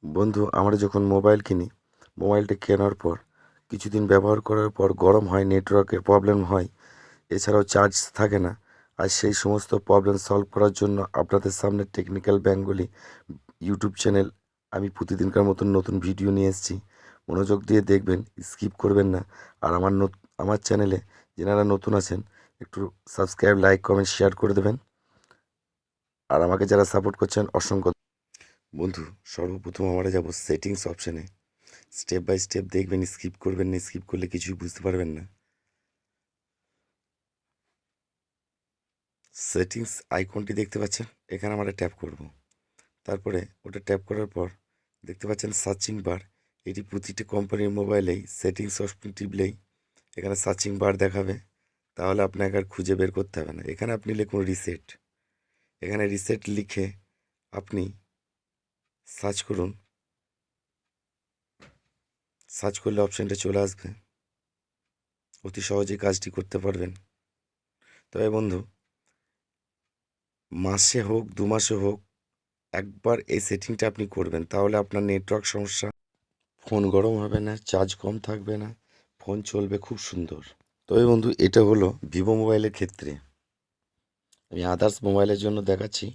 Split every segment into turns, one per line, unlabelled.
বন্ধু, আমরা যখন মোবাইল কিনি, মোবাইলটা কেনার পর কিছুদিন ব্যবহার করার পর গরম হয়, নেটওয়ার্কের প্রবলেম হয়, এছাড়াও চার্জ থাকে না। আর সেই সমস্ত প্রবলেম সলভ করার জন্য আপনাদের সামনে টেকনিক্যাল বেঙ্গলি ইউটিউব চ্যানেল আমি প্রতিদিনকার মতন নতুন ভিডিও নিয়ে এসেছি। মনোযোগ দিয়ে দেখবেন, স্কিপ করবেন না। আর আমার চ্যানেলে যারা নতুন আছেন একটু সাবস্ক্রাইব, লাইক, কমেন্ট, শেয়ার করে দেবেন। আর আমাকে যারা সাপোর্ট করছেন অসংখ্য বন্ধু। সর্বপ্রথম আমরা যাব সেটিংস অপশানে। স্টেপ বাই স্টেপ দেখবেন, স্কিপ করবেন না, স্কিপ করলে কিছুই বুঝতে পারবেন না। সেটিংস আইকনটি দেখতে পাচ্ছেন, এখানে আমরা ট্যাপ করব। তারপরে ওটা ট্যাপ করার পর দেখতে পাচ্ছেন সার্চিং বার। এটি প্রতিটি কোম্পানির মোবাইলেই সেটিংস অপশন টিপলেই এখানে সার্চিং বার দেখাবে। তাহলে আপনাকে আর খুঁজে বের করতে হবে না। এখানে আপনি লিখুন রিসেট। এখানে রিসেট লিখে আপনি সার্চ করুন। সার্চ করলে অপশানটা চলে আসবে, অতি সহজেই কাজটি করতে পারবেন। তবে বন্ধু, মাসে হোক 2 মাসে হোক একবার এই সেটিংটা আপনি করবেন, তাহলে আপনার নেটওয়ার্ক সমস্যা, ফোন গরম হবে না, চার্জ কম থাকবে না, ফোন চলবে খুব সুন্দর। তবে বন্ধু, এটা হলো ভিভো মোবাইলের ক্ষেত্রে। আমি আদার্স মোবাইলের জন্য দেখাচ্ছি,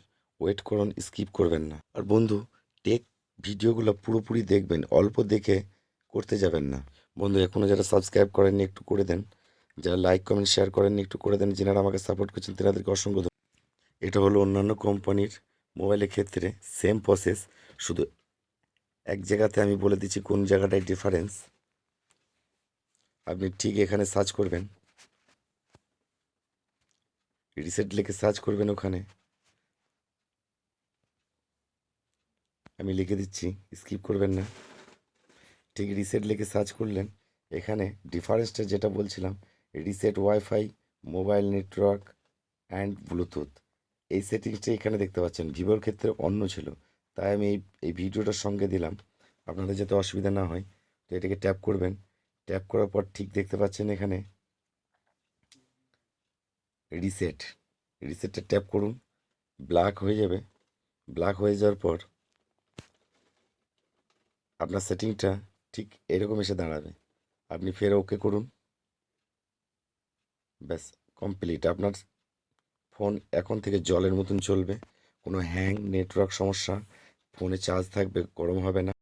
ওয়েট করুন, স্কিপ করবেন না। আর বন্ধু, টেক ভিডিওগুলো পুরোপুরি দেখবেন, অল্প দেখে করতে যাবেন না। বন্ধু, এখনও যারা সাবস্ক্রাইব করেননি একটু করে দেন, যারা লাইক কমেন্ট শেয়ার করেননি একটু করে দেন। যারা আমাকে সাপোর্ট করছেন তাদেরকে অসংখ্য ধন্যবাদ। এটা হলো অন্যান্য কোম্পানির মোবাইলের ক্ষেত্রে সেম প্রসেস, শুধু এক জায়গাতে আমি বলে দিচ্ছি কোন জায়গাটায় ডিফারেন্স। আপনি ঠিক এখানে সার্চ করবেন, রিসেট লিখে সার্চ করবেন। ওখানে আমি লিখে দিচ্ছি, স্কিপ করবেন না। ঠিক রিসেট লিখে সার্চ করলেন, এখানে ডিফারেন্সটা যেটা বলছিলাম, reset wifi, mobile network and Bluetooth, এই সেটিংসটা এখানে দেখতে পাচ্ছেন। ভিভোর ক্ষেত্রে অন্য ছিল, তাই আমি এই ভিডিওটার সঙ্গে দিলাম, আপনাদের যাতে অসুবিধা না হয়। তো এটাকে ট্যাপ করবেন। ট্যাপ করার পর ঠিক দেখতে পাচ্ছেন এখানে রিসেট। রিসেটটা ট্যাপ করুন, ব্ল্যাক হয়ে যাবে। ব্ল্যাক হয়ে যাওয়ার পর আপনার সেটিংটা ঠিক এরকম এসে দাঁড়াবে। আপনি ফের ওকে করুন, ব্যাস কমপ্লিট। আপনার ফোন এখন থেকে জলের মতন চলবে, কোনো হ্যাং, নেটওয়ার্ক সমস্যা, ফোনে চার্জ থাকবে, গরম হবে না।